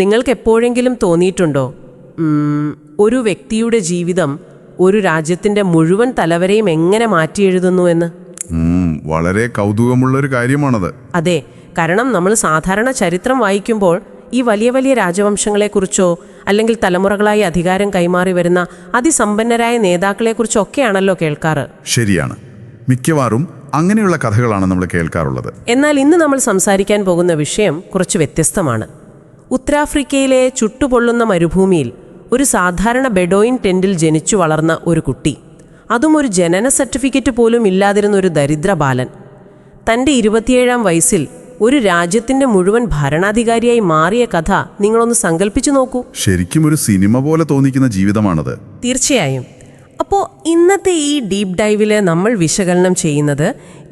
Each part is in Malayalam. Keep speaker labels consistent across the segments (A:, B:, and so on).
A: നിങ്ങൾക്ക് എപ്പോഴെങ്കിലും തോന്നിയിട്ടുണ്ടോ ഒരു വ്യക്തിയുടെ ജീവിതം ഒരു രാജ്യത്തിൻ്റെ മുഴുവൻ തലവരെയും എങ്ങനെ മാറ്റിയെഴുതുന്നു എന്ന്?
B: വളരെ കൗതുകമുള്ളൊരു കാര്യമാണത്.
A: അതെ, കാരണം നമ്മൾ സാധാരണ ചരിത്രം വായിക്കുമ്പോൾ ഈ വലിയ വലിയ രാജവംശങ്ങളെക്കുറിച്ചോ അല്ലെങ്കിൽ തലമുറകളായി അധികാരം കൈമാറി വരുന്ന അതിസമ്പന്നരായ നേതാക്കളെക്കുറിച്ചോ ഒക്കെയാണല്ലോ കേൾക്കാറ്.
B: ശരിയാണ്, മിക്കവാറും അങ്ങനെയുള്ള കഥകളാണ് നമ്മൾ കേൾക്കാറുള്ളത്.
A: എന്നാൽ ഇന്ന് നമ്മൾ സംസാരിക്കാൻ പോകുന്ന വിഷയം കുറച്ച് വ്യത്യസ്തമാണ്. ഉത്തരാഫ്രിക്കയിലെ ചുട്ടുപൊള്ളുന്ന മരുഭൂമിയിൽ ഒരു സാധാരണ ബെഡോയിൻ ടെൻറ്റിൽ ജനിച്ചു വളർന്ന ഒരു കുട്ടി, അതും ഒരു ജനന സർട്ടിഫിക്കറ്റ് പോലും ഇല്ലാതിരുന്ന ഒരു ദരിദ്ര ബാലൻ, തൻ്റെ 27-ാം വയസ്സിൽ ഒരു രാജ്യത്തിൻ്റെ മുഴുവൻ ഭരണാധികാരിയായി മാറിയ കഥ നിങ്ങളൊന്ന് സങ്കല്പിച്ചു നോക്കൂ.
B: ശരിക്കും ഒരു സിനിമ പോലെ തോന്നിക്കുന്ന ജീവിതമാണത്.
A: തീർച്ചയായും. അപ്പോൾ ഇന്നത്തെ ഈ ഡീപ്പ് ഡൈവിൽ നമ്മൾ വിശകലനം ചെയ്യുന്നത്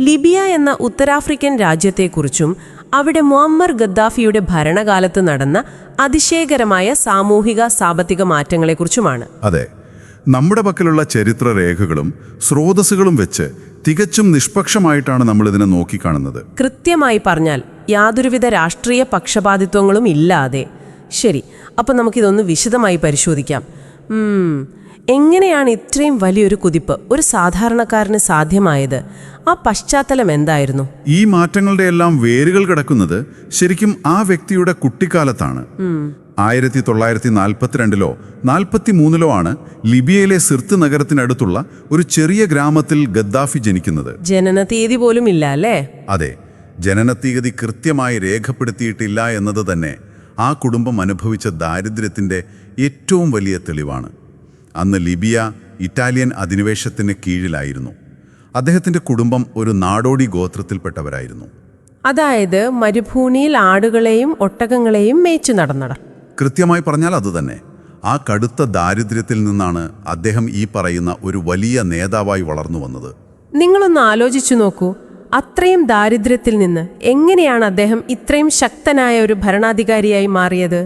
A: ലിബിയ എന്ന ഉത്തരാഫ്രിക്കൻ രാജ്യത്തെക്കുറിച്ചും അവിടെ മുഅമ്മർ ഗദ്ദാഫിയുടെ ഭരണകാലത്ത് നടന്ന അതിശയകരമായ സാമൂഹിക സാമ്പത്തിക മാറ്റങ്ങളെക്കുറിച്ചുമാണ്.
B: അതെ, നമ്മുടെ പക്കലുള്ള ചരിത്രരേഖകളും സ്രോതസ്സുകളും വെച്ച് തികച്ചും നിഷ്പക്ഷമായിട്ടാണ് നമ്മളിതിനെ നോക്കിക്കാണുന്നത്.
A: കൃത്യമായി പറഞ്ഞാൽ യാതൊരുവിധ രാഷ്ട്രീയ പക്ഷപാതിത്വങ്ങളും ഇല്ലാതെ. ശരി, അപ്പം നമുക്കിതൊന്ന് വിശദമായി പരിശോധിക്കാം. എങ്ങനെയാണ് ഇത്രയും വലിയൊരു കുതിപ്പ് ഒരു സാധാരണക്കാരന് സാധ്യമായത്? ആ പശ്ചാത്തലം എന്തായിരുന്നു?
B: ഈ മാറ്റങ്ങളുടെ എല്ലാം വേരുകൾ കിടക്കുന്നത് ശരിക്കും ആ വ്യക്തിയുടെ കുട്ടിക്കാലത്താണ്. 1942-ലോ 43-ലോ ആണ് ലിബിയയിലെ സിർത്ത് നഗരത്തിനടുത്തുള്ള ഒരു ചെറിയ ഗ്രാമത്തിൽ ഗദ്ദാഫി ജനിക്കുന്നത്.
A: ജനനതീയതി പോലും ഇല്ല അല്ലേ?
B: അതെ, ജനനത്തീയതി കൃത്യമായി രേഖപ്പെടുത്തിയിട്ടില്ല എന്നത് തന്നെ ആ കുടുംബം അനുഭവിച്ച ദാരിദ്ര്യത്തിൻ്റെ ഏറ്റവും വലിയ തെളിവാണ്. അന്ന് ലിബിയ ഇറ്റാലിയൻ അധിനിവേശത്തിന് കീഴിലായിരുന്നു. അദ്ദേഹത്തിൻ്റെ കുടുംബം ഒരു നാടോടി ഗോത്രത്തിൽപ്പെട്ടവരായിരുന്നു.
A: അതായത് മരുഭൂമിയിൽ ആടുകളെയും ഒട്ടകങ്ങളെയും മേച്ചു നടന്നട.
B: കൃത്യമായി പറഞ്ഞാൽ അതുതന്നെ. ആ കടുത്ത ദാരിദ്ര്യത്തിൽ നിന്നാണ് അദ്ദേഹം ഈ പറയുന്ന ഒരു വലിയ നേതാവായി വളർന്നു വന്നത്.
A: നിങ്ങളൊന്ന് ആലോചിച്ചു നോക്കൂ, അത്രയും ദാരിദ്ര്യത്തിൽ നിന്ന് എങ്ങനെയാണ് അദ്ദേഹം ഇത്രയും ശക്തനായ ഒരു ഭരണാധികാരിയായി മാറിയത്?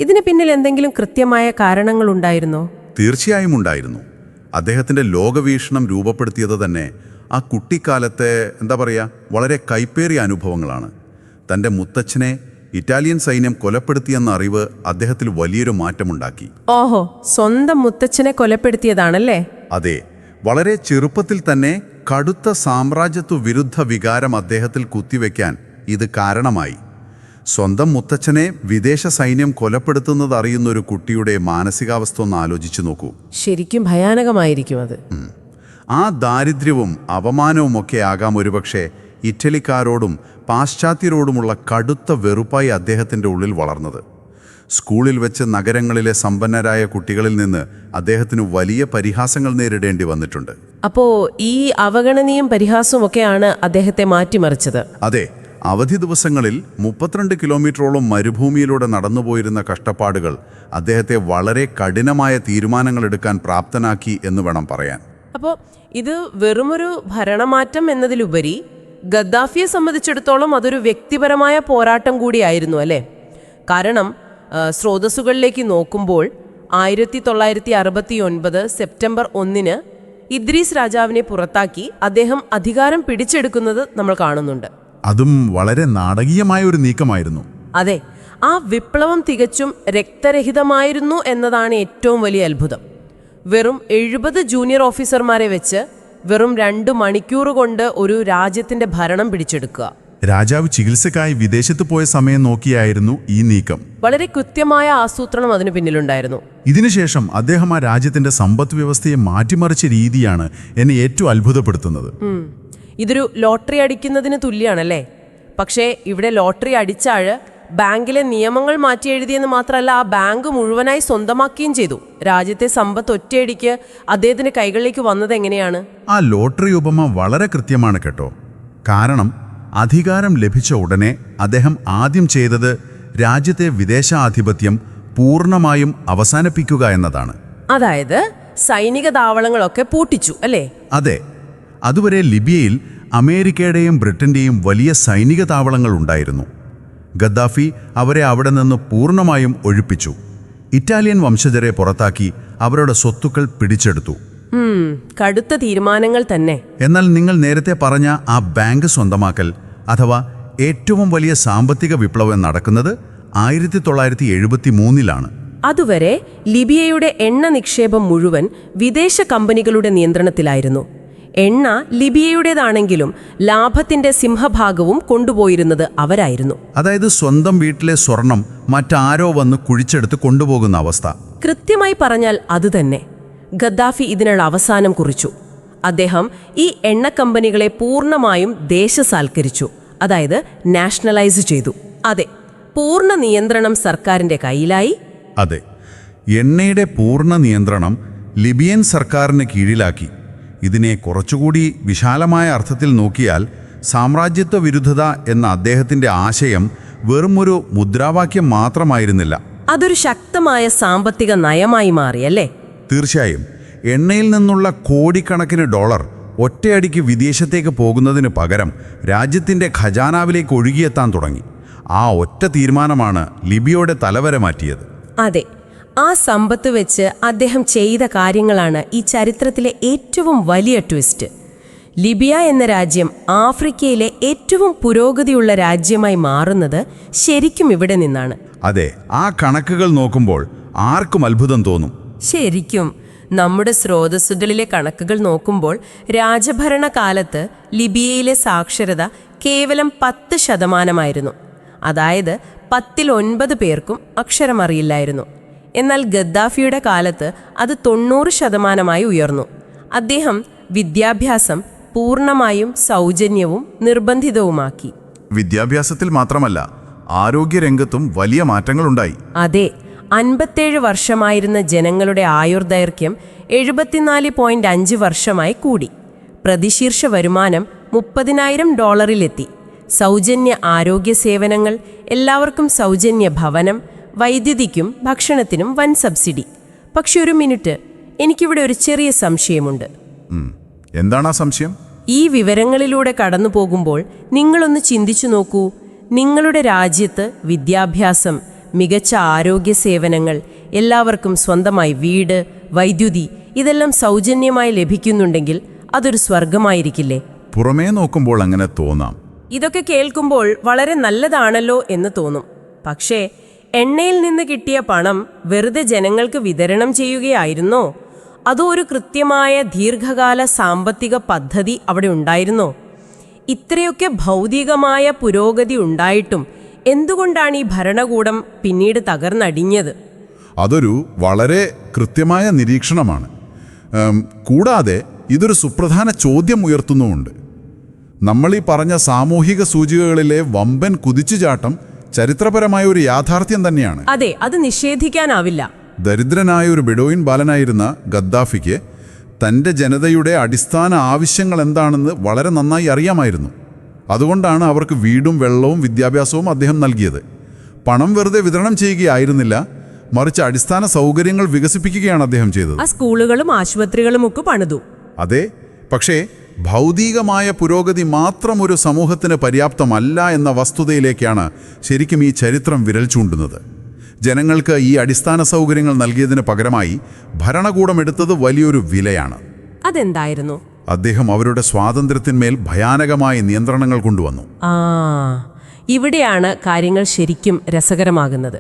A: ഇതിന് പിന്നിൽ എന്തെങ്കിലും കൃത്യമായ കാരണങ്ങളുണ്ടായിരുന്നോ?
B: തീർച്ചയായും ഉണ്ടായിരുന്നു. അദ്ദേഹത്തിൻ്റെ ലോകവീക്ഷണം രൂപപ്പെടുത്തിയത് തന്നെ ആ കുട്ടിക്കാലത്തെ വളരെ കൈപ്പേറിയ അനുഭവങ്ങളാണ്. തൻ്റെ മുത്തച്ഛനെ ഇറ്റാലിയൻ സൈന്യം കൊലപ്പെടുത്തിയെന്ന അറിവ് അദ്ദേഹത്തിൽ വലിയൊരു മാറ്റമുണ്ടാക്കി.
A: ഓഹോ, സ്വന്തം മുത്തച്ഛനെ കൊലപ്പെടുത്തിയതാണല്ലേ?
B: അതെ, വളരെ ചെറുപ്പത്തിൽ തന്നെ കടുത്ത സാമ്രാജ്യത്വ വിരുദ്ധ വികാരം അദ്ദേഹത്തിൽ കുത്തിവെക്കാൻ ഇത് കാരണമായി. സ്വന്തം മുത്തച്ഛനെ വിദേശ സൈന്യം കൊലപ്പെടുത്തുന്നത് അറിയുന്ന ഒരു കുട്ടിയുടെ മാനസികാവസ്ഥ ഒന്ന് ആലോചിച്ചു നോക്കൂ.
A: ശരിക്കും ഭയാനകമായിരിക്കും അത്.
B: ആ ദാരിദ്ര്യവും അപമാനവും ഒക്കെ ആകാം ഒരുപക്ഷെ ഇറ്റലിക്കാരോടും പാശ്ചാത്യരോടുമുള്ള കടുത്ത വെറുപ്പായി അദ്ദേഹത്തിൻ്റെ ഉള്ളിൽ വളർന്നത്. സ്കൂളിൽ വെച്ച് നഗരങ്ങളിലെ സമ്പന്നരായ കുട്ടികളിൽ നിന്ന് അദ്ദേഹത്തിന് വലിയ പരിഹാസങ്ങൾ നേരിടേണ്ടി വന്നിട്ടുണ്ട്.
A: അപ്പോൾ ഈ അവഗണനയും പരിഹാസവും ഒക്കെയാണ് അദ്ദേഹത്തെ മാറ്റിമറിച്ചത്.
B: അതെ, അവധി ദിവസങ്ങളിൽ 32 കിലോമീറ്ററോളം മരുഭൂമിയിലൂടെ നടന്നുപോയിരുന്ന കഷ്ടപ്പാടുകൾ അദ്ദേഹത്തെ വളരെ കഠിനമായ തീരുമാനങ്ങൾ എടുക്കാൻ പ്രാപ്തനാക്കി എന്ന് വേണം പറയാൻ.
A: അപ്പോൾ ഇത് വെറുമൊരു ഭരണമാറ്റം എന്നതിലുപരി ഗദ്ദാഫിയെ സംബന്ധിച്ചിടത്തോളം അതൊരു വ്യക്തിപരമായ പോരാട്ടം കൂടിയായിരുന്നു അല്ലേ? കാരണം സ്രോതസ്സുകളിലേക്ക് നോക്കുമ്പോൾ 1969 സെപ്റ്റംബർ 1 ഇദ്രീസ് രാജാവിനെ പുറത്താക്കി അദ്ദേഹം അധികാരം പിടിച്ചെടുക്കുന്നത് നമ്മൾ കാണുന്നുണ്ട്.
B: അതും വളരെ നാടകീയമായ ഒരു നീക്കമായിരുന്നു.
A: അതെ, ആ വിപ്ലവം തികച്ചും രക്തരഹിതമായിരുന്നു എന്നതാണ് ഏറ്റവും വലിയ അത്ഭുതം. വെറും 70 ജൂനിയർ ഓഫീസർമാരെ വെച്ച് വെറും 2 മണിക്കൂർ കൊണ്ട് ഒരു രാജ്യത്തിന്റെ ഭരണം പിടിച്ചെടുക്കുക.
B: രാജാവ് ചികിത്സക്കായി വിദേശത്ത് പോയ സമയം നോക്കിയായിരുന്നു ഈ നീക്കം.
A: വളരെ കൃത്യമായ ആസൂത്രണം അതിനു പിന്നിലുണ്ടായിരുന്നു.
B: ഇതിനുശേഷം അദ്ദേഹം ആ രാജ്യത്തിന്റെ സമ്പദ് വ്യവസ്ഥയെ മാറ്റിമറിച്ച രീതിയാണ് എന്നെ ഏറ്റവും അത്ഭുതപ്പെടുത്തുന്നത്.
A: ഇതൊരു ലോട്ടറി അടിക്കുന്നതിന് തുല്യാണല്ലേ? പക്ഷേ ഇവിടെ ലോട്ടറി അടിച്ചാഴ് ബാങ്കിലെ നിയമങ്ങൾ മാറ്റി എഴുതിയെന്ന് മാത്രമല്ല, ആ ബാങ്ക് മുഴുവനായി സ്വന്തമാക്കുകയും ചെയ്തു. രാജ്യത്തെ സമ്പത്ത് ഒറ്റയടിക്ക് അദ്ദേഹത്തിന്റെ കൈകളിലേക്ക് വന്നത് എങ്ങനെയാണ്?
B: ആ ലോട്ടറി ഉപമ വളരെ കൃത്യമാണ് കേട്ടോ. കാരണം അധികാരം ലഭിച്ച ഉടനെ അദ്ദേഹം ആദ്യം ചെയ്തത് രാജ്യത്തെ വിദേശാധിപത്യം പൂർണ്ണമായും അവസാനിപ്പിക്കുക എന്നതാണ്.
A: അതായത് സൈനിക താവളങ്ങളൊക്കെ പൂട്ടിച്ചു അല്ലേ?
B: അതെ, അതുവരെ ലിബിയയിൽ അമേരിക്കയുടെയും ബ്രിട്ടന്റെയും വലിയ സൈനിക താവളങ്ങൾ ഉണ്ടായിരുന്നു. ഗദ്ദാഫി അവരെ അവിടെ നിന്ന് പൂർണ്ണമായും ഒഴിപ്പിച്ചു. ഇറ്റാലിയൻ വംശജരെ പുറത്താക്കി അവരുടെ സ്വത്തുക്കൾ പിടിച്ചെടുത്തു.
A: കടുത്ത തീരുമാനങ്ങൾ തന്നെ.
B: എന്നാൽ നിങ്ങൾ നേരത്തെ പറഞ്ഞ ആ ബാങ്ക് സ്വന്തമാക്കൽ അഥവാ ഏറ്റവും വലിയ സാമ്പത്തിക വിപ്ലവം നടക്കുന്നത് 1973-ലാണ്.
A: അതുവരെ ലിബിയയുടെ എണ്ണ നിക്ഷേപം മുഴുവൻ വിദേശ കമ്പനികളുടെ നിയന്ത്രണത്തിലായിരുന്നു. എണ്ണ ലിബിയയുടേതാണെങ്കിലും ലാഭത്തിന്റെ സിംഹഭാഗവും കൊണ്ടുപോയിരുന്നത് അവരായിരുന്നു.
B: അതായത് സ്വന്തം വീട്ടിലെ സ്വർണം മറ്റാരോ വന്ന് കുഴിച്ചെടുത്ത് കൊണ്ടുപോകുന്ന അവസ്ഥ.
A: കൃത്യമായി പറഞ്ഞാൽ അതുതന്നെ. ഗദ്ദാഫി ഇതിനുള്ള അവസാനം കുറിച്ചു. അദ്ദേഹം ഈ എണ്ണ കമ്പനികളെ പൂർണ്ണമായും ദേശസാൽക്കരിച്ചു, അതായത് നാഷണലൈസ് ചെയ്തു. അതെ, പൂർണ്ണ നിയന്ത്രണം സർക്കാരിന്റെ കയ്യിലായി.
B: അതെ, എണ്ണയുടെ പൂർണ്ണ നിയന്ത്രണം ലിബിയൻ സർക്കാരിന് കീഴിലാക്കി. ഇതിനെ കുറച്ചുകൂടി വിശാലമായ അർത്ഥത്തിൽ നോക്കിയാൽ സാമ്രാജ്യത്വ വിരുദ്ധത എന്ന അദ്ദേഹത്തിൻ്റെ ആശയം വെറുമൊരു മുദ്രാവാക്യം മാത്രമായിരുന്നില്ല.
A: അതൊരു ശക്തമായ സാമ്പത്തിക നയമായി മാറിയല്ലേ?
B: തീർച്ചയായും. എണ്ണയിൽ നിന്നുള്ള കോടിക്കണക്കിന് ഡോളർ ഒറ്റയടിക്ക് വിദേശത്തേക്ക് പോകുന്നതിന് പകരം രാജ്യത്തിൻ്റെ ഖജാനാവിലേക്ക് ഒഴുകിയെത്താൻ തുടങ്ങി. ആ ഒറ്റ തീരുമാനമാണ് ലിബിയയുടെ തലവര മാറ്റിയത്.
A: അതെ, ആ സമ്പത്ത് വെച്ച് അദ്ദേഹം ചെയ്ത കാര്യങ്ങളാണ് ഈ ചരിത്രത്തിലെ ഏറ്റവും വലിയ ട്വിസ്റ്റ്. ലിബിയ എന്ന രാജ്യം ആഫ്രിക്കയിലെ ഏറ്റവും പുരോഗതിയുള്ള രാജ്യമായി മാറുന്നത് ശരിക്കും ഇവിടെ നിന്നാണ്.
B: അതെ, ആ കണക്കുകൾ നോക്കുമ്പോൾ ആർക്കും അത്ഭുതം തോന്നും.
A: ശരിക്കും നമ്മുടെ സ്രോതസ്സുകളിലെ കണക്കുകൾ നോക്കുമ്പോൾ രാജഭരണകാലത്ത് ലിബിയയിലെ സാക്ഷരത കേവലം 10%. അതായത് 10-9 പേർക്കും അക്ഷരമറിയില്ലായിരുന്നു. എന്നാൽ ഗദ്ദാഫിയുടെ കാലത്ത് അത് 90% ഉയർന്നു. അദ്ദേഹം വിദ്യാഭ്യാസം പൂർണ്ണമായും സൗജന്യവും നിർബന്ധിതവുമാക്കി.
B: വിദ്യാഭ്യാസത്തിൽ മാത്രമല്ല, ആരോഗ്യരംഗത്തും വലിയ മാറ്റങ്ങളുണ്ടായി.
A: അതെ, 57 വർഷമായിരുന്ന ജനങ്ങളുടെ ആയുർദൈർഘ്യം 74.5 വർഷമായി കൂടി. പ്രതിശീർഷ വരുമാനം $30,000 സൗജന്യ ആരോഗ്യ സേവനങ്ങൾ, എല്ലാവർക്കും സൗജന്യ ഭവനം, വൈദ്യുതിക്കും ഭക്ഷണത്തിനും വൻ സബ്സിഡി. പക്ഷെ ഒരു മിനിറ്റ്, എനിക്കിവിടെ ഒരു ചെറിയ സംശയമുണ്ട്.
B: എന്താണ് ആ സംശയം?
A: ഈ വിവരങ്ങളിലൂടെ കടന്നു പോകുമ്പോൾ നിങ്ങളൊന്ന് ചിന്തിച്ചു നോക്കൂ. നിങ്ങളുടെ രാജ്യത്ത് വിദ്യാഭ്യാസം, മികച്ച ആരോഗ്യ സേവനങ്ങൾ, എല്ലാവർക്കും സ്വന്തമായി വീട്, വൈദ്യുതി, ഇതെല്ലാം സൗജന്യമായി ലഭിക്കുന്നുണ്ടെങ്കിൽ അതൊരു സ്വർഗമായിരിക്കില്ലേ?
B: പുറമേ നോക്കുമ്പോൾ അങ്ങനെ തോന്നാം.
A: ഇതൊക്കെ കേൾക്കുമ്പോൾ വളരെ നല്ലതാണല്ലോ എന്ന് തോന്നും. പക്ഷേ എണ്ണയിൽ നിന്ന് കിട്ടിയ പണം വെറുതെ ജനങ്ങൾക്ക് വിതരണം ചെയ്യുകയായിരുന്നോ? അതോ ഒരു കൃത്യമായ ദീർഘകാല സാമ്പത്തിക പദ്ധതി അവിടെ ഉണ്ടായിരുന്നോ? ഇത്രയൊക്കെ ഭൗതികമായ പുരോഗതി ഉണ്ടായിട്ടും എന്തുകൊണ്ടാണ് ഈ ഭരണകൂടം പിന്നീട് തകർന്നടിഞ്ഞത്?
B: അതൊരു വളരെ കൃത്യമായ നിരീക്ഷണമാണ്. കൂടാതെ ഇതൊരു സുപ്രധാന ചോദ്യം ഉയർത്തുന്നുമുണ്ട്. നമ്മളീ പറഞ്ഞ സാമൂഹിക സൂചികകളിലെ വമ്പൻ കുതിച്ചുചാട്ടം ചരിത്രപരമായ ഒരു യാഥാർത്ഥ്യം തന്നെയാണ്.
A: അതെ, അത് നിഷേധിക്കാനാവില്ല.
B: ദരിദ്രനായ ഒരു ബെഡോയിൻ ബാലനായിരുന്ന ഗദ്ദാഫിക്ക് തൻ്റെ ജനതയുടെ അടിസ്ഥാന ആവശ്യങ്ങൾ എന്താണെന്ന് വളരെ നന്നായി അറിയാമായിരുന്നു. അതുകൊണ്ടാണ് അവർക്ക് വീടും വെള്ളവും വിദ്യാഭ്യാസവും അദ്ദേഹം നൽകിയത്. പണം വെറുതെ വിതരണം ചെയ്യുകയായിരുന്നില്ല, മറിച്ച് അടിസ്ഥാന സൗകര്യങ്ങൾ വികസിപ്പിക്കുകയാണ് അദ്ദേഹം ചെയ്തത്.
A: ആ സ്കൂളുകളും ആശുപത്രികളും ഒക്കെ പണിതു.
B: അതെ, പക്ഷേ ഭൗതികമായ പുരോഗതി മാത്രം ഒരു സമൂഹത്തിന് പര്യാപ്തമല്ല എന്ന വസ്തുതയിലേക്കാണ് ശരിക്കും ഈ ചരിത്രം വിരൽ ചൂണ്ടുന്നത്. ജനങ്ങൾക്ക് ഈ അടിസ്ഥാന സൗകര്യങ്ങൾ നൽകിയതിന് പകരമായി ഭരണകൂടം എടുത്തത് വലിയൊരു വിലയാണ്.
A: അതെന്തായിരുന്നു?
B: അദ്ദേഹം അവരുടെ സ്വാതന്ത്ര്യത്തിന്മേൽ ഭയാനകമായ നിയന്ത്രണങ്ങൾ കൊണ്ടുവന്നു.
A: ഇവിടെയാണ് കാര്യങ്ങൾ ശരിക്കും രസകരമാകുന്നത്.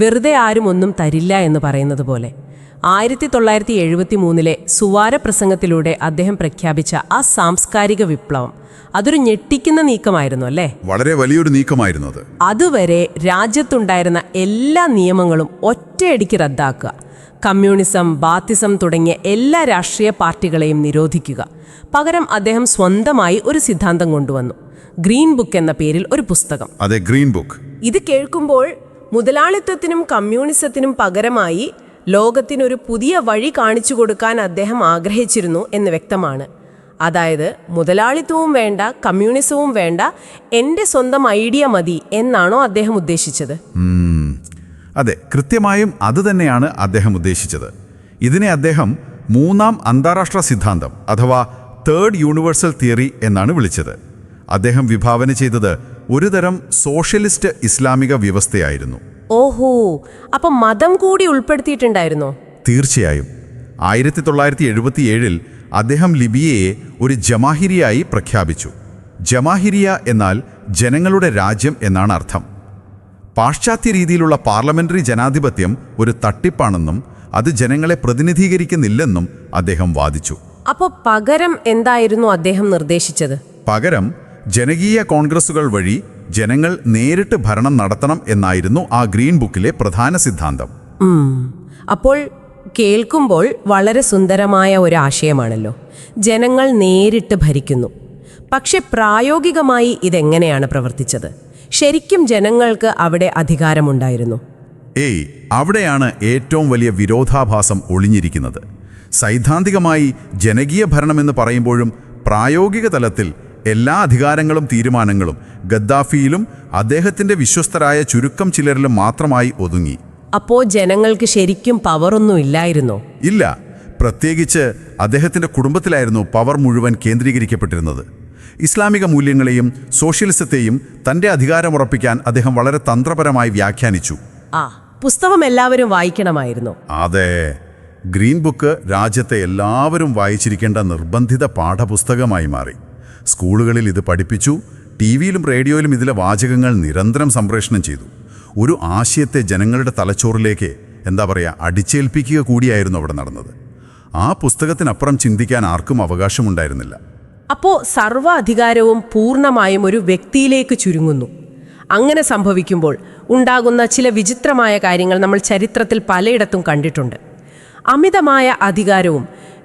A: വെറുതെ ആരും ഒന്നും തരില്ല എന്ന് പറയുന്നത് പോലെ. 1973 സുവാര പ്രസംഗത്തിലൂടെ അദ്ദേഹം പ്രഖ്യാപിച്ച ആ സാംസ്കാരിക വിപ്ലവം, അതൊരു ഞെട്ടിക്കുന്ന നീക്കമായിരുന്നു അല്ലേ?
B: വളരെ വലിയൊരു നീക്കമായിരുന്നു അത്.
A: അതുവരെ രാജ്യത്തുണ്ടായിരുന്ന എല്ലാ നിയമങ്ങളും ഒറ്റയടിക്ക് റദ്ദാക്കുക, കമ്മ്യൂണിസം, ബാത്തിസം തുടങ്ങിയ എല്ലാ രാഷ്ട്രീയ പാർട്ടികളെയും നിരോധിക്കുക. പകരം അദ്ദേഹം സ്വന്തമായി ഒരു സിദ്ധാന്തം കൊണ്ടുവന്നു, ഗ്രീൻ ബുക്ക് എന്ന പേരിൽ ഒരു പുസ്തകം.
B: അതെ, ഗ്രീൻ ബുക്ക്.
A: ഇത് കേൾക്കുമ്പോൾ മുതലാളിത്തത്തിനും കമ്മ്യൂണിസത്തിനും പകരമായി ലോകത്തിനൊരു പുതിയ വഴി കാണിച്ചു കൊടുക്കാൻ അദ്ദേഹം ആഗ്രഹിച്ചിരുന്നു എന്ന് വ്യക്തമാണ്. അതായത് മുതലാളിത്തവും വേണ്ട, കമ്മ്യൂണിസവും വേണ്ട, എൻ്റെ സ്വന്തം ഐഡിയ മതി എന്നാണോ അദ്ദേഹം ഉദ്ദേശിച്ചത്?
B: അതെ, കൃത്യമായും അതുതന്നെയാണ് അദ്ദേഹം ഉദ്ദേശിച്ചത്. ഇതിനെ അദ്ദേഹം മൂന്നാം അന്താരാഷ്ട്ര സിദ്ധാന്തം അഥവാ തേർഡ് യൂണിവേഴ്സൽ തിയറി എന്നാണ് വിളിച്ചത്. അദ്ദേഹം വിഭാവന ചെയ്തത് ഒരുതരം സോഷ്യലിസ്റ്റ് ഇസ്ലാമിക വ്യവസ്ഥയായിരുന്നു.
A: ഓഹോ, അപ്പം മതം കൂടി ഉൾപ്പെടുത്തിയിട്ടുണ്ടായിരുന്നോ?
B: തീർച്ചയായും. 1977 അദ്ദേഹം ലിബിയയെ ഒരു ജമാഹിരിയായി പ്രഖ്യാപിച്ചു. ജമാഹിരിയ എന്നാൽ ജനങ്ങളുടെ രാജ്യം എന്നാണ് അർത്ഥം. പാശ്ചാത്യ രീതിയിലുള്ള പാർലമെന്ററി ജനാധിപത്യം ഒരു തട്ടിപ്പാണെന്നും അത് ജനങ്ങളെ പ്രതിനിധീകരിക്കുന്നില്ലെന്നും അദ്ദേഹം വാദിച്ചു.
A: അപ്പോൾ പകരം എന്തായിരുന്നു അദ്ദേഹം നിർദ്ദേശിച്ചത്?
B: പകരം ജനകീയ കോൺഗ്രസുകൾ വഴി ജനങ്ങൾ നേരിട്ട് ഭരണം നടത്തണം എന്നായിരുന്നു ആ ഗ്രീൻ ബുക്കിലെ പ്രധാന സിദ്ധാന്തം.
A: അപ്പോൾ കേൾക്കുമ്പോൾ വളരെ സുന്ദരമായ ഒരു ആശയമാണല്ലോ. ജനങ്ങൾ നേരിട്ട് ഭരിക്കുന്നു. പക്ഷെ പ്രായോഗികമായി ഇതെങ്ങനെയാണ് പ്രവർത്തിച്ചത്? ശരിക്കും ജനങ്ങൾക്ക് അവിടെ അധികാരമുണ്ടായിരുന്നു?
B: അവിടെയാണ് ഏറ്റവും വലിയ വിരോധാഭാസം ഒളിഞ്ഞിരിക്കുന്നത്. സൈദ്ധാന്തികമായി ജനകീയ ഭരണമെന്ന് പറയുമ്പോഴും പ്രായോഗിക തലത്തിൽ എല്ലാ അധികാരങ്ങളും തീരുമാനങ്ങളും ഗദ്ദാഫിയിലും അദ്ദേഹത്തിന്റെ വിശ്വസ്തരായ ചുരുക്കം ചിലരിലും മാത്രമായി ഒതുങ്ങി.
A: അപ്പോൾ ജനങ്ങൾക്ക് ശരിക്കും പവറൊന്നും ഇല്ലായിരുന്നോ?
B: ഇല്ല. പ്രത്യേകിച്ച് അദ്ദേഹത്തിന്റെ കുടുംബത്തിലായിരുന്നു പവർ മുഴുവൻ കേന്ദ്രീകരിക്കപ്പെട്ടിരുന്നത്. ഇസ്ലാമിക മൂല്യങ്ങളെയും സോഷ്യലിസത്തെയും തന്റെ അധികാരമുറപ്പിക്കാൻ അദ്ദേഹം വളരെ തന്ത്രപരമായി വ്യാഖ്യാനിച്ചു.
A: പുസ്തകം എല്ലാവരും വായിക്കണമായിരുന്നു.
B: അതെ, ഗ്രീൻ ബുക്ക് രാജ്യത്തെ എല്ലാവരും വായിച്ചിരിക്കേണ്ട നിർബന്ധിത പാഠപുസ്തകമായി മാറി. സ്കൂളുകളിൽ ഇത് പഠിപ്പിച്ചു. ടിവിയിലും റേഡിയോയിലും ഇതിലെ വാചകങ്ങൾ നിരന്തരം സംപ്രേഷണം ചെയ്തു. ഒരു ആശയത്തെ ജനങ്ങളുടെ തലച്ചോറിലേക്ക് അടിച്ചേൽപ്പിക്കുക കൂടിയായിരുന്നു അവിടെ നടന്നത്. ആ പുസ്തകത്തിനപ്പുറം ചിന്തിക്കാൻ ആർക്കും അവകാശമുണ്ടായിരുന്നില്ല.
A: അപ്പോൾ സർവ്വ അധികാരവും പൂർണ്ണമായും ഒരു വ്യക്തിയിലേക്ക് ചുരുങ്ങുന്നു. അങ്ങനെ സംഭവിക്കുമ്പോൾ ഉണ്ടാകുന്ന ചില വിചിത്രമായ കാര്യങ്ങൾ നമ്മൾ ചരിത്രത്തിൽ പലയിടത്തും കണ്ടിട്ടുണ്ട്. അമിതമായ അധികാരവും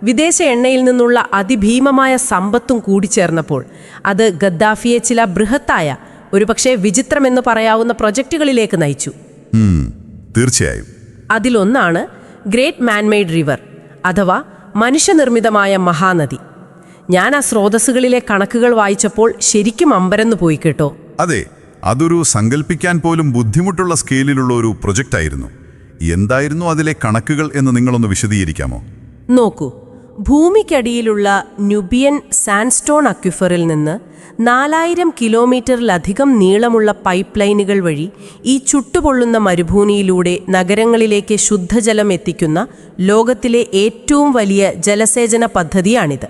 A: വിദേശ എണ്ണയിൽ നിന്നുള്ള അതിഭീമമായ സമ്പത്തും കൂടിച്ചേർന്നപ്പോൾ അത് ഗദ്ദാഫിയെ ചില ബൃഹത്തായ, ഒരുപക്ഷെ വിചിത്രമെന്ന് പറയാവുന്ന പ്രൊജക്റ്റുകളിലേക്ക് നയിച്ചു.
B: തീർച്ചയായും.
A: അതിലൊന്നാണ് ഗ്രേറ്റ് മാൻമെയ്ഡ് റിവർ, അഥവാ മനുഷ്യനിർമ്മിതമായ മഹാനദി. ഞാൻ ആ സ്രോതസ്സുകളിലെ കണക്കുകൾ വായിച്ചപ്പോൾ ശരിക്കും അമ്പരന്നു പോയി കേട്ടോ.
B: അതെ, അതൊരു സങ്കല്പിക്കാൻ പോലും ബുദ്ധിമുട്ടുള്ള സ്കെയിലിലുള്ള ഒരു പ്രൊജക്റ്റായിരുന്നു. എന്തായിരുന്നു അതിലെ കണക്കുകൾ എന്ന് നിങ്ങളൊന്ന് വിശദീകരിക്കാമോ?
A: നോക്കൂ, ഭൂമിക്കടിയിലുള്ള ന്യൂബിയൻ സാൻഡ്സ്റ്റോൺ അക്വിഫറിൽ നിന്ന് 4000 കിലോമീറ്ററിലധികം നീളമുള്ള പൈപ്പ് ലൈനുകൾ വഴി ഈ ചുട്ടുപൊള്ളുന്ന മരുഭൂമിയിലൂടെ നഗരങ്ങളിലേക്ക് ശുദ്ധജലം എത്തിക്കുന്ന ലോകത്തിലെ ഏറ്റവും വലിയ ജലസേചന പദ്ധതിയാണിത്.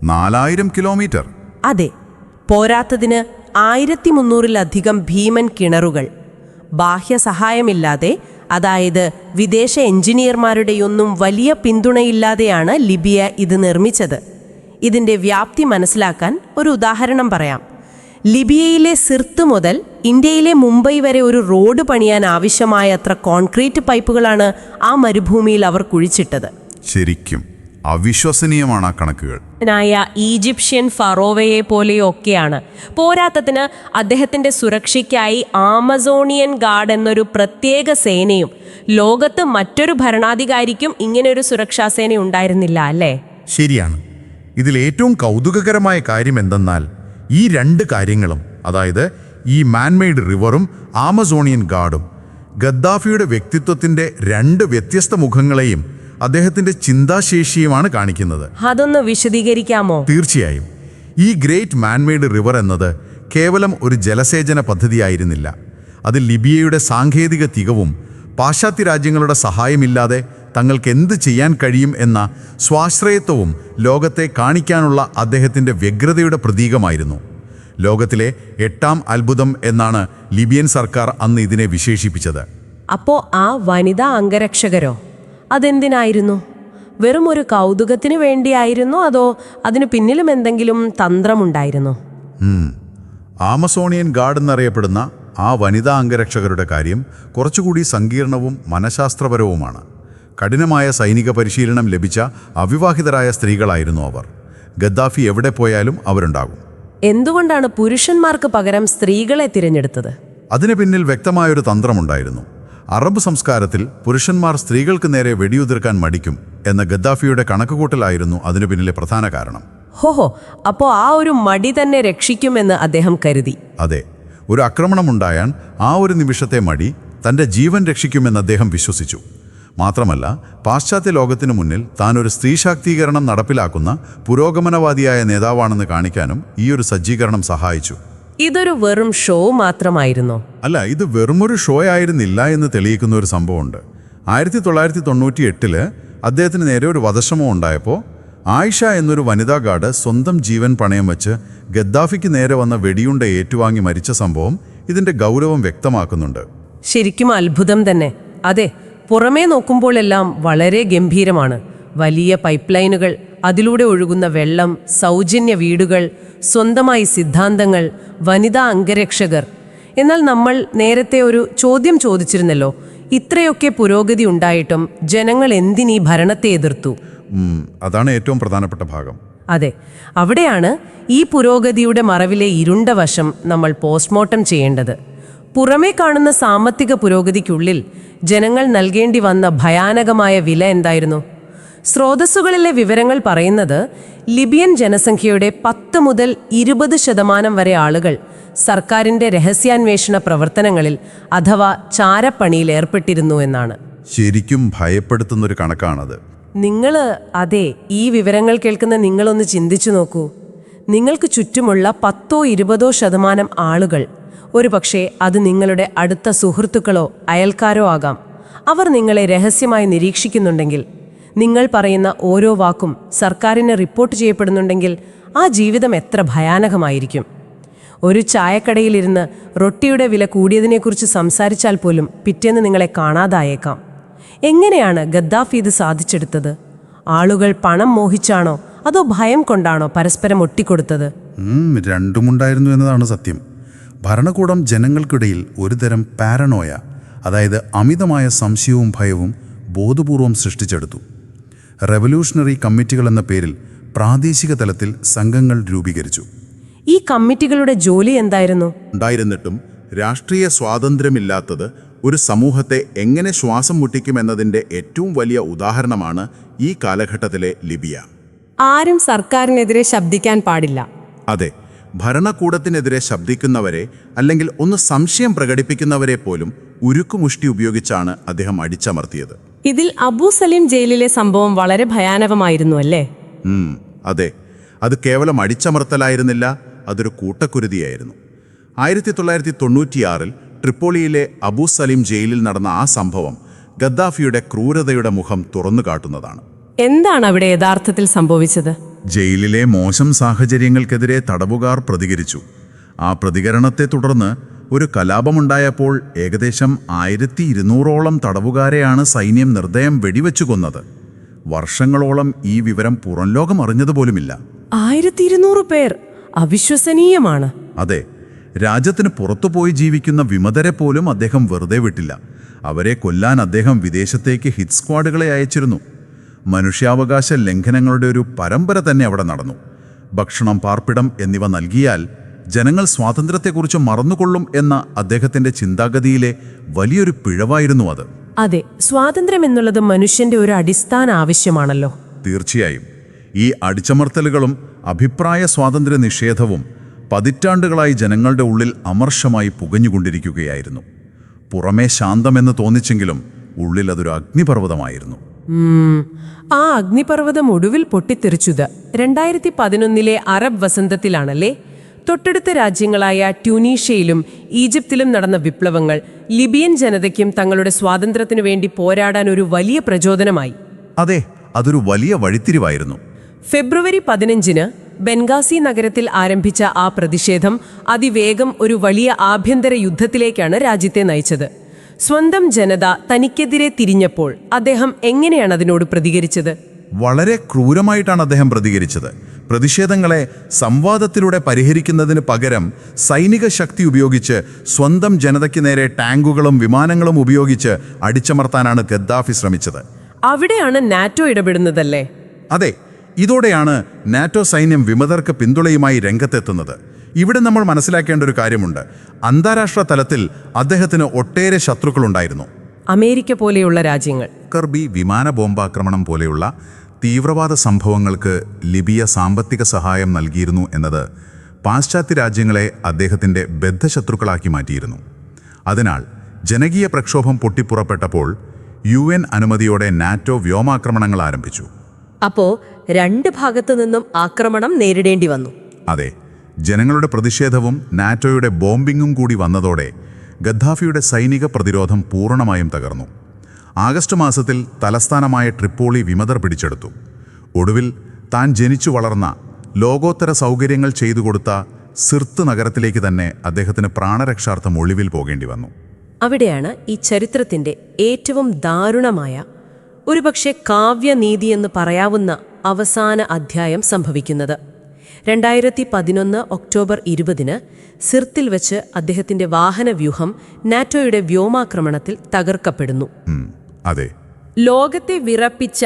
B: 4000 കിലോമീറ്റർ?
A: അതെ. പോരാത്തതിന് 1300-ലധികം ഭീമൻ കിണറുകൾ. ബാഹ്യ സഹായമില്ലാതെ, അതായത് വിദേശ എഞ്ചിനീയർമാരുടെയൊന്നും വലിയ പിന്തുണയില്ലാതെയാണ് ലിബിയ ഇത് നിർമ്മിച്ചത്. ഇതിൻ്റെ വ്യാപ്തി മനസ്സിലാക്കാൻ ഒരു ഉദാഹരണം പറയാം. ലിബിയയിലെ സിർത്ത് മുതൽ ഇന്ത്യയിലെ മുംബൈ വരെ ഒരു റോഡ് പണിയാൻ ആവശ്യമായത്ര കോൺക്രീറ്റ് പൈപ്പുകളാണ് ആ മരുഭൂമിയിൽ അവർ കുഴിച്ചിട്ടത്.
B: ശരിക്കും അവിശ്വസനീയമാണ് ആ കണക്കുകൾ.
A: ഈജിപ്ഷ്യൻ ഫറോവയെ പോലെയൊക്കെയാണ്. പോരാത്തതിന് അദ്ദേഹത്തിൻ്റെ സുരക്ഷയ്ക്കായി ആമസോണിയൻ ഗാർഡ് എന്നൊരു പ്രത്യേക സേനയും. ലോകത്ത് മറ്റൊരു ഭരണാധികാരിക്കും ഇങ്ങനെയൊരു സുരക്ഷാസേന ഉണ്ടായിരുന്നില്ല, അല്ലേ?
C: ശരിയാണ്. ഇതിലേറ്റവും കൗതുകകരമായ കാര്യം എന്തെന്നാൽ ഈ രണ്ട് കാര്യങ്ങളും, അതായത് ഈ മാൻമെയ്ഡ് റിവറും ആമസോണിയൻ ഗാർഡും, ഗദ്ദാഫിയുടെ വ്യക്തിത്വത്തിൻ്റെ രണ്ട് വ്യത്യസ്ത മുഖങ്ങളെയും അദ്ദേഹത്തിന്റെ ചിന്താശേഷിയുമാണ് കാണിക്കുന്നത്.
A: അതൊന്ന് വിശദീകരിക്കാമോ?
C: തീർച്ചയായും. ഈ ഗ്രേറ്റ് മാൻമെയ്ഡ് റിവർ എന്നത് കേവലം ഒരു ജലസേചന പദ്ധതിയായിരുന്നില്ല. അത് ലിബിയയുടെ സാങ്കേതിക തികവും പാശ്ചാത്യ രാജ്യങ്ങളുടെ സഹായമില്ലാതെ തങ്ങൾക്ക് എന്ത് ചെയ്യാൻ കഴിയും എന്ന സ്വാശ്രയത്വവും ലോകത്തെ കാണിക്കാനുള്ള അദ്ദേഹത്തിൻ്റെ വ്യഗ്രതയുടെ പ്രതീകമായിരുന്നു. ലോകത്തിലെ 8ാം അത്ഭുതം എന്നാണ് ലിബിയൻ സർക്കാർ അന്ന് ഇതിനെ വിശേഷിപ്പിച്ചത്.
A: അപ്പോൾ ആ വനിതാ അംഗരക്ഷകരോ? അതെന്തിനായിരുന്നു? വെറും ഒരു കൗതുകത്തിന് വേണ്ടിയായിരുന്നോ, അതോ അതിനു പിന്നിലും എന്തെങ്കിലും തന്ത്രമുണ്ടായിരുന്നോ?
B: ആമസോണിയൻ ഗാർഡ് എന്നറിയപ്പെടുന്ന ആ വനിതാ അംഗരക്ഷകരുടെ കാര്യം കുറച്ചുകൂടി സങ്കീർണവും മനഃശാസ്ത്രപരവുമാണ്. കഠിനമായ സൈനിക പരിശീലനം ലഭിച്ച അവിവാഹിതരായ സ്ത്രീകളായിരുന്നു അവർ. ഗദ്ദാഫി എവിടെ പോയാലും അവരുണ്ടാകും.
A: എന്തുകൊണ്ടാണ് പുരുഷന്മാർക്ക് പകരം സ്ത്രീകളെ തിരഞ്ഞെടുത്തത്?
B: അതിന് പിന്നിൽ വ്യക്തമായൊരു തന്ത്രമുണ്ടായിരുന്നു. അറബ് സംസ്കാരത്തിൽ പുരുഷന്മാർ സ്ത്രീകൾക്ക് നേരെ വെടിയുതിർക്കാൻ മടിക്കും എന്ന ഗദ്ദാഫിയുടെ കണക്കുകൂട്ടലായിരുന്നു അതിനു പിന്നിലെ പ്രധാന കാരണം.
A: ഹോഹോ, അപ്പോൾ ആ ഒരു മടി തന്നെ രക്ഷിക്കുമെന്ന് അദ്ദേഹം കരുതി.
B: അതെ, ഒരു ആക്രമണമുണ്ടായാൽ ആ ഒരു നിമിഷത്തെ മടി തൻ്റെ ജീവൻ രക്ഷിക്കുമെന്ന് അദ്ദേഹം വിശ്വസിച്ചു. മാത്രമല്ല, പാശ്ചാത്യ ലോകത്തിനു മുന്നിൽ താൻ ഒരു സ്ത്രീ ശാക്തീകരണം നടപ്പിലാക്കുന്ന പുരോഗമനവാദിയായ നേതാവാണെന്ന് കാണിക്കാനും ഈ ഒരു സജ്ജീകരണം സഹായിച്ചു.
A: ഇതൊരു വെറും ഷോ മാത്രമായിരുന്നോ?
B: അല്ല, ഇത് വെറുമൊരു ഷോ ആയിരുന്നില്ല എന്ന് തെളിയിക്കുന്ന ഒരു സംഭവമുണ്ട്. 1998 അദ്ദേഹത്തിന് നേരെ ഒരു വധശ്രമം ഉണ്ടായപ്പോൾ ആയിഷ എന്നൊരു വനിതാ ഗാർഡ് സ്വന്തം ജീവൻ പണയം വെച്ച് ഗദ്ദാഫിക്ക് നേരെ വന്ന വെടിയുണ്ട ഏറ്റുവാങ്ങി മരിച്ച സംഭവം ഇതിൻ്റെ ഗൗരവം വ്യക്തമാക്കുന്നുണ്ട്.
A: ശരിക്കും അത്ഭുതം തന്നെ. അതെ, പുറമേ നോക്കുമ്പോഴെല്ലാം വളരെ ഗംഭീരമാണ്. വലിയ പൈപ്പ് ലൈനുകൾ, അതിലൂടെ ഒഴുകുന്ന വെള്ളം, സൗജന്യ വീടുകൾ, സ്വന്തമായി സിദ്ധാന്തങ്ങൾ, വനിതാ അംഗരക്ഷകർ. എന്നാൽ നമ്മൾ നേരത്തെ ഒരു ചോദ്യം ചോദിച്ചിരുന്നല്ലോ, ഇത്രയൊക്കെ പുരോഗതി ഉണ്ടായിട്ടും ജനങ്ങൾ എന്തിനീ ഭരണത്തെ എതിർത്തു?
B: അതാണ് ഏറ്റവും പ്രധാനപ്പെട്ട ഭാഗം.
A: അതെ, അവിടെയാണ് ഈ പുരോഗതിയുടെ മറവിലെ ഇരുണ്ട വശം നമ്മൾ പോസ്റ്റ്മോർട്ടം ചെയ്യേണ്ടത്. പുറമേ കാണുന്ന സാമ്പത്തിക പുരോഗതിക്കുള്ളിൽ ജനങ്ങൾ നൽകേണ്ടി വന്ന ഭയാനകമായ വില എന്തായിരുന്നു? സ്രോതസ്സുകളിലെ വിവരങ്ങൾ പറയുന്നത് ലിബിയൻ ജനസംഖ്യയുടെ 10 മുതൽ 20% വരെ ആളുകൾ സർക്കാരിൻ്റെ രഹസ്യാന്വേഷണ പ്രവർത്തനങ്ങളിൽ അഥവാ ചാരപ്പണിയിൽ ഏർപ്പെട്ടിരുന്നു എന്നാണ്.
B: ശരിക്കും ഭയപ്പെടുത്തുന്നൊരു കണക്കാണത്.
A: അതെ, ഈ വിവരങ്ങൾ കേൾക്കുന്ന നിങ്ങളൊന്ന് ചിന്തിച്ചു നോക്കൂ. നിങ്ങൾക്ക് ചുറ്റുമുള്ള 10-20% ആളുകൾ, ഒരുപക്ഷെ അത് നിങ്ങളുടെ അടുത്ത സുഹൃത്തുക്കളോ അയൽക്കാരോ ആകാം. അവർ നിങ്ങളെ രഹസ്യമായി നിരീക്ഷിക്കുന്നുണ്ടെങ്കിൽ, നിങ്ങൾ പറയുന്ന ഓരോ വാക്കും സർക്കാരിന് റിപ്പോർട്ട് ചെയ്യപ്പെടുന്നുണ്ടെങ്കിൽ ആ ജീവിതം എത്ര ഭയാനകമായിരിക്കും. ഒരു ചായക്കടയിലിരുന്ന് റൊട്ടിയുടെ വില കൂടിയതിനെക്കുറിച്ച് സംസാരിച്ചാൽ പോലും പിറ്റേന്ന് നിങ്ങളെ കാണാതായേക്കാം. എങ്ങനെയാണ് ഗദ്ദാഫി ഇത് സാധിച്ചെടുത്തത്? ആളുകൾ പണം മോഹിച്ചാണോ അതോ ഭയം കൊണ്ടാണോ പരസ്പരം ഒട്ടിക്കൊടുത്തത്?
B: രണ്ടുമുണ്ടായിരുന്നു എന്നതാണ് സത്യം. ഭരണകൂടം ജനങ്ങൾക്കിടയിൽ ഒരുതരം പാരനോയ, അതായത് അമിതമായ സംശയവും ഭയവും ബോധപൂർവം സൃഷ്ടിച്ചെടുത്തു. റെവല്യൂഷണറി കമ്മിറ്റികൾ എന്ന പേരിൽ പ്രാദേശിക തലത്തിൽ സംഘങ്ങൾ രൂപീകരിച്ചു.
A: ഈ കമ്മിറ്റികളുടെ ജോലി എന്തായിരുന്നു?
B: ഉണ്ടായിരുന്നിട്ടും രാഷ്ട്രീയ സ്വാതന്ത്ര്യമില്ലാത്തത് ഒരു സമൂഹത്തെ എങ്ങനെ ശ്വാസം മുട്ടിക്കുമെന്നതിൻ്റെ ഏറ്റവും വലിയ ഉദാഹരണമാണ് ഈ കാലഘട്ടത്തിലെ ലിബിയ.
A: ആരും സർക്കാരിനെതിരെ ശബ്ദിക്കാൻ പാടില്ല.
B: അതെ, ഭരണകൂടത്തിനെതിരെ ശബ്ദിക്കുന്നവരെ അല്ലെങ്കിൽ ഒന്ന് സംശയം പ്രകടിപ്പിക്കുന്നവരെ പോലും ഉരുക്കുമുഷ്ടി ഉപയോഗിച്ചാണ് അദ്ദേഹം അടിച്ചമർത്തിയത്.
A: ഇതിൽ അബു സലീം ജയിലിലെ സംഭവം വളരെ ഭയാനകമായിരുന്നു അല്ലേ?
B: അതെ, അത് കേവലം അടിച്ചമർത്തലായിരുന്നില്ല, അതൊരു കൂട്ടക്കുരുതിയായിരുന്നു. 1996 ട്രിപ്പോളിയിലെ അബു സലീം ജയിലിൽ നടന്ന ആ സംഭവം ഗദ്ദാഫിയുടെ ക്രൂരതയുടെ മുഖം തുറന്നു കാട്ടുന്നതാണ്.
A: എന്താണ് അവിടെ യഥാർത്ഥത്തിൽ സംഭവിച്ചത്?
B: ജയിലിലെ മോശം സാഹചര്യങ്ങൾക്കെതിരെ തടവുകാർ പ്രതികരിച്ചു. ആ പ്രതികരണത്തെ തുടർന്ന് ഒരു കലാപമുണ്ടായപ്പോൾ ഏകദേശം 1200ഓളം തടവുകാരെയാണ് സൈന്യം നിർദ്ദയം വെടിവെച്ചു കൊന്നത്. വർഷങ്ങളോളം ഈ വിവരം പുറം ലോകം അറിഞ്ഞതുപോലുമില്ല.
A: 1200 പേർ! അവിശ്വസനീയമാണ്.
B: അതെ, രാജ്യത്തിന് പുറത്തുപോയി ജീവിക്കുന്ന വിമതരെ പോലും അദ്ദേഹം വെറുതെ വിട്ടില്ല. അവരെ കൊല്ലാൻ അദ്ദേഹം വിദേശത്തേക്ക് ഹിറ്റ് സ്ക്വാഡുകളെ അയച്ചിരുന്നു. മനുഷ്യാവകാശ ലംഘനങ്ങളുടെ ഒരു പരമ്പര തന്നെ അവിടെ നടന്നു. ഭക്ഷണം, പാർപ്പിടം എന്നിവ നൽകിയാൽ ജനങ്ങൾ സ്വാതന്ത്ര്യത്തെക്കുറിച്ച് മറന്നുകൊള്ളും എന്ന അദ്ദേഹത്തിൻ്റെ ചിന്താഗതിയിലെ വലിയൊരു പിഴവായിരുന്നു അത്.
A: അതെ, സ്വാതന്ത്ര്യം എന്നുള്ളത് മനുഷ്യന്റെ ഒരു അടിസ്ഥാന ആവശ്യമാണല്ലോ.
B: തീർച്ചയായും. ഈ അടിച്ചമർത്തലുകളും അഭിപ്രായ സ്വാതന്ത്ര്യ നിഷേധവും പതിറ്റാണ്ടുകളായി ജനങ്ങളുടെ ഉള്ളിൽ അമർഷമായി പുകഞ്ഞുകൊണ്ടിരിക്കുകയായിരുന്നു. പുറമേ ശാന്തമെന്ന് തോന്നിച്ചെങ്കിലും ഉള്ളിൽ അതൊരു അഗ്നിപർവ്വതമായിരുന്നു.
A: ആ അഗ്നിപർവ്വതം ഒടുവിൽ പൊട്ടിത്തെറിച്ചത് 2011 അറബ് വസന്തത്തിലാണല്ലേ? തൊട്ടടുത്ത രാജ്യങ്ങളായ ട്യൂണീഷ്യയിലും ഈജിപ്തിലും നടന്ന വിപ്ലവങ്ങൾ ലിബിയൻ ജനതയ്ക്കും തങ്ങളുടെ സ്വാതന്ത്ര്യത്തിനു വേണ്ടി പോരാടാൻ ഒരു വലിയ പ്രചോദനമായി.
B: അതെ, അതൊരു വലിയ വഴിത്തിരിവായിരുന്നു.
A: ഫെബ്രുവരി 15 ബെൻഗാസി നഗരത്തിൽ ആരംഭിച്ച ആ പ്രതിഷേധം അതിവേഗം ഒരു വലിയ ആഭ്യന്തര യുദ്ധത്തിലേക്കാണ് രാജ്യത്തെ നയിച്ചത്. സ്വന്തം ജനത തനിക്കെതിരെ തിരിഞ്ഞപ്പോൾ അദ്ദേഹം എങ്ങനെയാണ് അതിനോട് പ്രതികരിച്ചത്?
B: വളരെ ക്രൂരമായിട്ടാണ് അദ്ദേഹം പ്രതികരിച്ചത്. പ്രതിഷേധങ്ങളെ സംവാദത്തിലൂടെ പരിഹരിക്കുന്നതിന് പകരം സൈനിക ശക്തി ഉപയോഗിച്ച് സ്വന്തം ജനതയ്ക്ക് നേരെ ടാങ്കുകളും വിമാനങ്ങളും ഉപയോഗിച്ച് അടിച്ചമർത്താനാണ് ഗദ്ദാഫി ശ്രമിച്ചത്.
A: അവിടെയാണ് നാറ്റോ ഇടപെടുന്നതല്ലേ?
B: അതെ, ഇതോടെയാണ് നാറ്റോ സൈന്യം വിമതർക്ക് പിന്തുണയുമായി രംഗത്തെത്തുന്നത്. ഇവിടെ നമ്മൾ മനസ്സിലാക്കേണ്ട ഒരു കാര്യമുണ്ട്. അന്താരാഷ്ട്ര തലത്തിൽ അദ്ദേഹത്തിന് ഒട്ടേറെ ശത്രുക്കളുണ്ടായിരുന്നു.
A: അമേരിക്ക പോലെയുള്ള രാജ്യങ്ങൾ
B: കർബി വിമാന ബോംബാക്രമണം പോലെയുള്ള തീവ്രവാദ സംഭവങ്ങൾക്ക് ലിബിയ സാമ്പത്തിക സഹായം നൽകിയിരുന്നു എന്നത് പാശ്ചാത്യ രാജ്യങ്ങളെ അദ്ദേഹത്തിൻ്റെ ബദ്ധശത്രുക്കളാക്കി മാറ്റിയിരുന്നു. അതിനാൽ ജനകീയ പ്രക്ഷോഭം പൊട്ടിപ്പുറപ്പെട്ടപ്പോൾ UN അനുമതിയോടെ നാറ്റോ വ്യോമാക്രമണങ്ങൾ ആരംഭിച്ചു.
A: അപ്പോ രണ്ട് ഭാഗത്തു നിന്നും ആക്രമണം നേരിടേണ്ടി വന്നു.
B: അതെ, ജനങ്ങളുടെ പ്രതിഷേധവും നാറ്റോയുടെ ബോംബിങ്ങും കൂടി വന്നതോടെ ഗദ്ദാഫിയുടെ സൈനിക പ്രതിരോധം പൂർണ്ണമായും തകർന്നു. ആഗസ്റ്റ് മാസത്തിൽ തലസ്ഥാനമായ ട്രിപ്പോളി വിമതർ പിടിച്ചെടുത്തു. ഒടുവിൽ താൻ ജനിച്ചു വളർന്ന, ലോകോത്തര സൗകര്യങ്ങൾ ചെയ്തു കൊടുത്ത
C: സിർത്ത് നഗരത്തിലേക്ക് തന്നെ അദ്ദേഹത്തിന് പ്രാണരക്ഷാർത്ഥം ഒളിവിൽ പോകേണ്ടി വന്നു.
A: അവിടെയാണ് ഈ ചരിത്രത്തിൻ്റെ ഏറ്റവും ദാരുണമായ, ഒരുപക്ഷെ കാവ്യനീതിയെന്ന് പറയാവുന്ന അവസാന അധ്യായം സംഭവിക്കുന്നത്. 2011 ഒക്ടോബർ 20 സിർത്തിൽ വെച്ച് അദ്ദേഹത്തിൻ്റെ വാഹനവ്യൂഹം നാറ്റോയുടെ വ്യോമാക്രമണത്തിൽ തകർക്കപ്പെടുന്നു.
C: അതെ,
A: ലോകത്തെ വിറപ്പിച്ച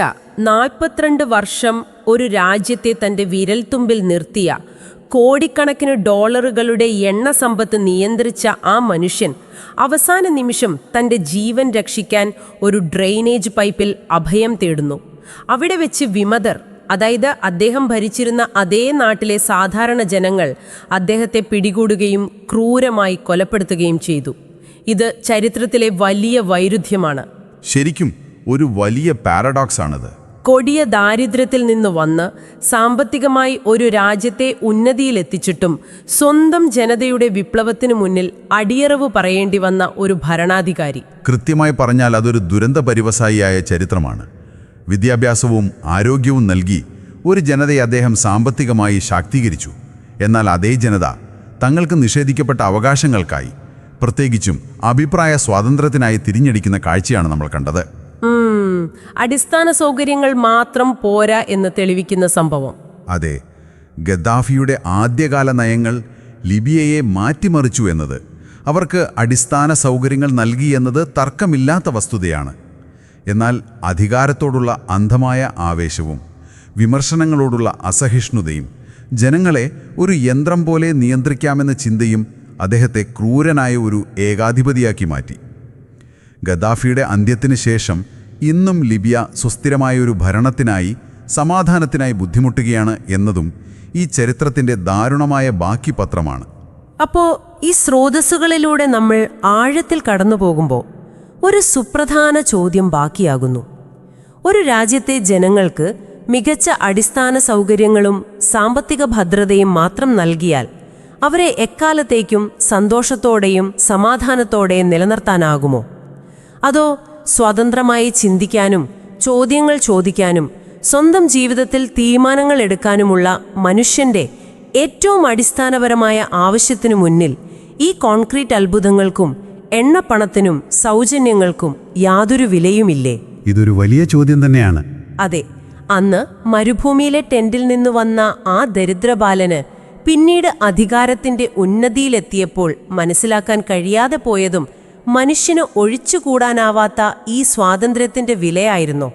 A: 42 വർഷം ഒരു രാജ്യത്തെ തൻ്റെ വിരൽത്തുമ്പിൽ നിർത്തിയ, കോടിക്കണക്കിന് ഡോളറുകളുടെ എണ്ണ സമ്പത്ത് നിയന്ത്രിച്ച ആ മനുഷ്യൻ അവസാന നിമിഷം തൻ്റെ ജീവൻ രക്ഷിക്കാൻ ഒരു ഡ്രെയിനേജ് പൈപ്പിൽ അഭയം തേടുന്നു. അവിടെ വെച്ച് വിമതർ, അതായത് അദ്ദേഹം ഭരിച്ചിരുന്ന അതേ നാട്ടിലെ സാധാരണ ജനങ്ങൾ അദ്ദേഹത്തെ പിടികൂടുകയും ക്രൂരമായി കൊലപ്പെടുത്തുകയും ചെയ്തു. ഇത് ചരിത്രത്തിലെ വലിയ വൈരുദ്ധ്യമാണ്.
C: ശരിക്കും ഒരു വലിയ പാരഡോക്സ് ആണിത്.
A: കൊടിയ ദാരിദ്ര്യത്തിൽ നിന്ന് വന്ന് സാമ്പത്തികമായി ഒരു രാജ്യത്തെ ഉന്നതിയിലെത്തിച്ചിട്ടും സ്വന്തം ജനതയുടെ വിപ്ലവത്തിനു മുന്നിൽ അടിയറവ് പറയേണ്ടി വന്ന ഒരു ഭരണാധികാരി.
C: കൃത്യമായി പറഞ്ഞാൽ അതൊരു ദുരന്ത പരിവസായിയായ ചരിത്രമാണ്. വിദ്യാഭ്യാസവും ആരോഗ്യവും നൽകി ഒരു ജനതയെ അദ്ദേഹം സാമ്പത്തികമായി ശാക്തീകരിച്ചു. എന്നാൽ അതേ ജനത തങ്ങൾക്ക് നിഷേധിക്കപ്പെട്ട അവകാശങ്ങൾക്കായി, പ്രത്യേകിച്ചും അഭിപ്രായ സ്വാതന്ത്ര്യത്തിനായി തിരിഞ്ഞടിക്കുന്ന കാഴ്ചയാണ് നമ്മൾ കണ്ടത്.
A: അടിസ്ഥാന സൗകര്യങ്ങൾ മാത്രം പോരാ എന്ന് തെളിയിക്കുന്ന സംഭവം.
C: അതെ, ഗദ്ദാഫിയുടെ ആദ്യകാല നയങ്ങൾ ലിബിയയെ മാറ്റിമറിച്ചു എന്നത്, അവർക്ക് അടിസ്ഥാന സൗകര്യങ്ങൾ നൽകി എന്നത് തർക്കമില്ലാത്ത വസ്തുതയാണ്. എന്നാൽ അധികാരത്തോടുള്ള അന്ധമായ ആവേശവും വിമർശനങ്ങളോടുള്ള അസഹിഷ്ണുതയും ജനങ്ങളെ ഒരു യന്ത്രം പോലെ നിയന്ത്രിക്കാമെന്ന ചിന്തയും അദ്ദേഹത്തെ ക്രൂരനായ ഒരു ഏകാധിപതിയാക്കി മാറ്റി. ഗദ്ദാഫിയുടെ അന്ത്യത്തിന് ശേഷം ഇന്നും ലിബിയ സുസ്ഥിരമായ ഒരു ഭരണത്തിനായി, സമാധാനത്തിനായി ബുദ്ധിമുട്ടുകയാണ് എന്നതും ഈ ചരിത്രത്തിൻ്റെ ദാരുണമായ ബാക്കി പത്രമാണ്.
A: അപ്പോൾ ഈ സ്രോതസ്സുകളിലൂടെ നമ്മൾ ആഴത്തിൽ കടന്നു പോകുമ്പോൾ ഒരു സുപ്രധാന ചോദ്യം ബാക്കിയാകുന്നു. ഒരു രാജ്യത്തെ ജനങ്ങൾക്ക് മികച്ച അടിസ്ഥാന സൗകര്യങ്ങളും സാമ്പത്തിക ഭദ്രതയും മാത്രം നൽകിയാൽ അവരെ എക്കാലത്തേക്കും സന്തോഷത്തോടെയും സമാധാനത്തോടെയും നിലനിർത്താനാകുമോ? അതോ സ്വതന്ത്രമായി ചിന്തിക്കാനും ചോദ്യങ്ങൾ ചോദിക്കാനും സ്വന്തം ജീവിതത്തിൽ തീരുമാനങ്ങൾ എടുക്കാനുമുള്ള മനുഷ്യൻ്റെ ഏറ്റവും അടിസ്ഥാനപരമായ ആവശ്യത്തിനു മുന്നിൽ ഈ കോൺക്രീറ്റ് അത്ഭുതങ്ങൾക്കും എണ്ണപ്പണത്തിനും സൗജന്യങ്ങൾക്കും യാതൊരു വിലയുമില്ലേ?
B: ഇതൊരു വലിയ ചോദ്യം തന്നെയാണ്.
A: അതെ, അന്ന് മരുഭൂമിയിലെ ടെന്റിൽ നിന്ന് വന്ന ആ ദരിദ്രബാലന് പിന്നീട് അധികാരത്തിന്റെ ഉന്നതിയിലെത്തിയപ്പോൾ മനസ്സിലാക്കാൻ കഴിയാതെ പോയതും മനുഷ്യന് ഒഴിച്ചുകൂടാനാവാത്ത ഈ സ്വാതന്ത്ര്യത്തിന്റെ വിലയായിരുന്നോ?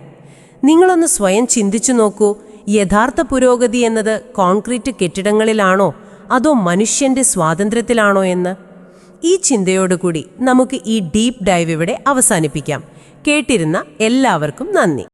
A: നിങ്ങളൊന്ന് സ്വയം ചിന്തിച്ചു നോക്കൂ. യഥാർത്ഥ പുരോഗതി എന്നത് കോൺക്രീറ്റ് കെട്ടിടങ്ങളിലാണോ അതോ മനുഷ്യന്റെ സ്വാതന്ത്ര്യത്തിലാണോ എന്ന്? ഈ ചിന്തയോടുകൂടി നമുക്ക് ഈ ഡീപ്പ് ഡൈവ് ഇവിടെ അവസാനിപ്പിക്കാം. കേട്ടിരുന്ന എല്ലാവർക്കും നന്ദി.